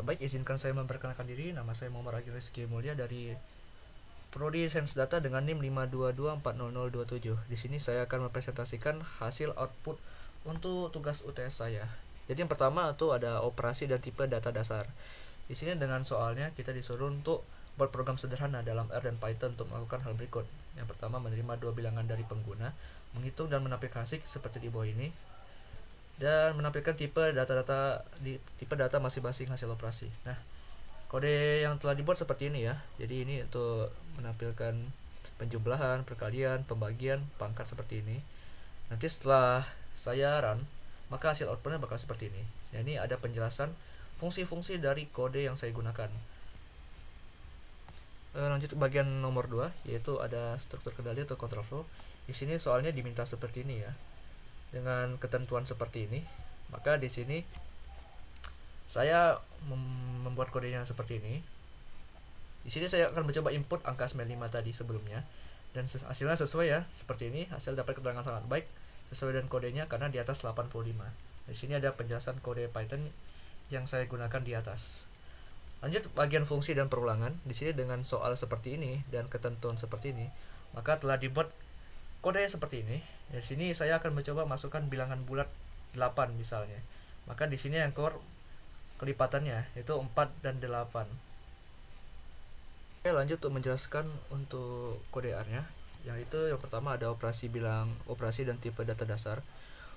Baik, izinkan saya memperkenalkan diri. Nama saya Muhammad Agil Rizky Mulia dari Prodi Sains Data dengan NIM 522400027. Di sini saya akan mempresentasikan hasil output untuk tugas UTS saya. Jadi yang pertama itu ada operasi dan tipe data dasar. Di sini dengan soalnya kita disuruh untuk buat program sederhana dalam R dan Python untuk melakukan hal berikut. Yang pertama, menerima dua bilangan dari pengguna, menghitung dan menampilkan hasil seperti di bawah ini, dan menampilkan tipe data masing-masing hasil operasi. Nah, kode yang telah dibuat seperti ini ya. Jadi ini untuk menampilkan penjumlahan, perkalian, pembagian, pangkat seperti ini. Nanti setelah saya run, maka hasil outputnya bakal seperti ini. Nah, ini ada penjelasan fungsi-fungsi dari kode yang saya gunakan. Lanjut ke bagian nomor 2, yaitu ada struktur kendali atau control flow. Di sini soalnya diminta seperti ini ya. Dengan ketentuan seperti ini, maka di sini saya membuat kodenya seperti ini. Di sini saya akan mencoba input angka 95 tadi sebelumnya, dan hasilnya sesuai ya, seperti ini. Hasil dapat keterangan sangat baik sesuai dengan kodenya karena di atas 85. Di sini ada penjelasan kode Python yang saya gunakan di atas. Lanjut bagian fungsi dan perulangan. Di sini dengan soal seperti ini dan ketentuan seperti ini, maka telah dibuat kode seperti ini. Di sini saya akan mencoba masukkan bilangan bulat 8 misalnya. Maka di sini yang keluar kelipatannya yaitu 4 dan 8. Oke, lanjut untuk menjelaskan untuk kode R-nya. Yaitu yang pertama ada operasi dan tipe data dasar.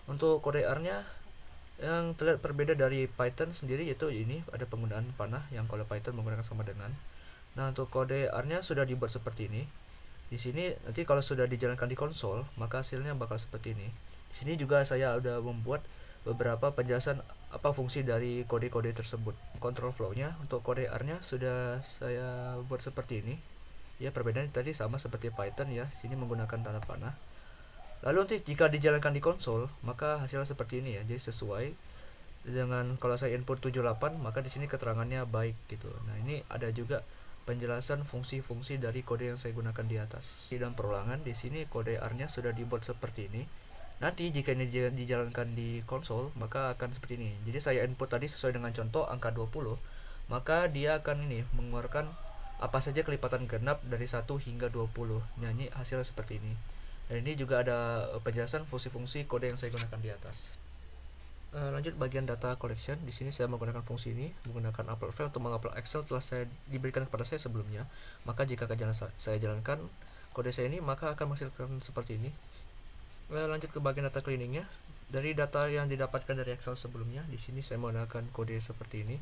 Untuk kode R-nya yang terlihat berbeda dari Python sendiri, yaitu ini ada penggunaan panah yang kalau Python menggunakan sama dengan. Nah, untuk kode R-nya sudah dibuat seperti ini. Di sini nanti kalau sudah dijalankan di konsol, maka hasilnya bakal seperti ini. Di sini juga saya udah membuat beberapa penjelasan apa fungsi dari kode-kode tersebut. Control flow-nya untuk kode R-nya sudah saya buat seperti ini. Ya, perbedaan tadi sama seperti Python ya. Sini menggunakan tanda panah. Lalu nanti jika dijalankan di konsol, maka hasilnya seperti ini ya. Jadi sesuai dengan kalau saya input 78, maka di sini keterangannya baik gitu. Nah, ini ada juga penjelasan fungsi-fungsi dari kode yang saya gunakan di atas. Dan perulangan di sini kode R-nya sudah dibuat seperti ini. Nanti jika ini dijalankan di konsol, maka akan seperti ini. Jadi saya input tadi sesuai dengan contoh angka 20, maka dia akan ini mengeluarkan apa saja kelipatan genap dari 1 hingga 20. Nah, ini hasilnya seperti ini. Dan ini juga ada penjelasan fungsi-fungsi kode yang saya gunakan di atas. Lanjut bagian data collection. Di sini saya menggunakan fungsi ini, menggunakan upload file untuk mengupload Excel telah saya diberikan kepada saya sebelumnya. Maka jika saya jalankan kode saya ini, maka akan menghasilkan seperti ini. Lanjut ke bagian data cleaningnya. Dari data yang didapatkan dari Excel sebelumnya, di sini saya menggunakan kode seperti ini.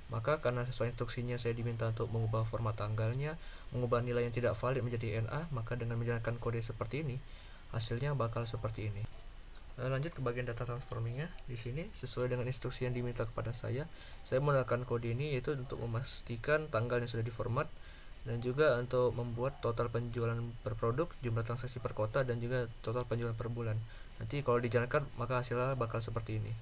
Maka karena sesuai instruksinya saya diminta untuk mengubah format tanggalnya, mengubah nilai yang tidak valid menjadi NA, maka dengan menjalankan kode seperti ini, hasilnya bakal seperti ini. Lanjut ke bagian data transformingnya. Di sini sesuai dengan instruksi yang diminta kepada saya menggunakan kode ini yaitu untuk memastikan tanggal yang sudah diformat, dan juga untuk membuat total penjualan per produk, jumlah transaksi per kota, dan juga total penjualan per bulan. Nanti kalau dijalankan maka hasilnya bakal seperti ini.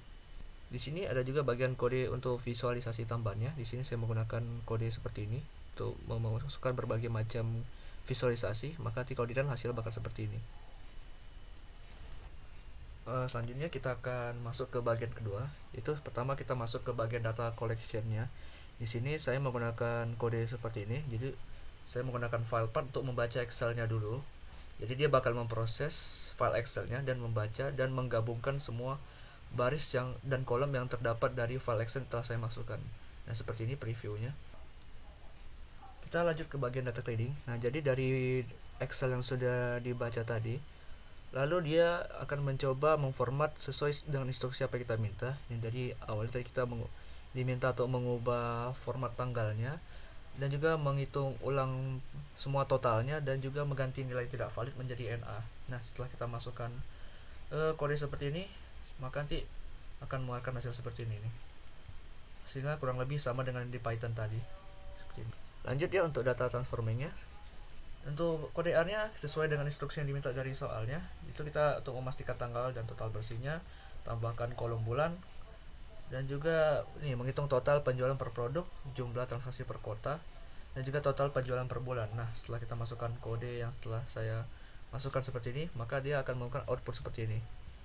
Di sini ada juga bagian kode untuk visualisasi tambahannya. Di sini saya menggunakan kode seperti ini untuk memasukkan berbagai macam visualisasi. Maka nanti kalau di run hasil bakal seperti ini. Selanjutnya kita akan masuk ke bagian kedua. Itu pertama kita masuk ke bagian data collection-nya. Di sini saya menggunakan kode seperti ini. Jadi saya menggunakan file path untuk membaca Excel-nya dulu. Jadi dia bakal memproses file Excel-nya dan membaca dan menggabungkan semua baris dan kolom yang terdapat dari file Excel telah saya masukkan. Nah, seperti ini previewnya. Kita lanjut ke bagian data cleaning. Nah, jadi dari Excel yang sudah dibaca tadi, lalu dia akan mencoba memformat sesuai dengan instruksi apa yang kita minta. Yang dari awalnya tadi kita diminta untuk mengubah format tanggalnya, dan juga menghitung ulang semua totalnya, dan juga mengganti nilai tidak valid menjadi NA. Nah, setelah kita masukkan kode seperti ini, maka nanti akan mengeluarkan hasil seperti ini nih. Hasilnya kurang lebih sama dengan di Python tadi. Seperti ini. Lanjut ya untuk data transformingnya. Untuk kode R-nya sesuai dengan instruksi yang diminta dari soalnya. Itu kita untuk memastikan tanggal dan total bersihnya, tambahkan kolom bulan, dan juga ini menghitung total penjualan per produk, jumlah transaksi per kota, dan juga total penjualan per bulan. Nah, setelah kita masukkan kode yang telah saya masukkan seperti ini, maka dia akan menggunakan output seperti ini.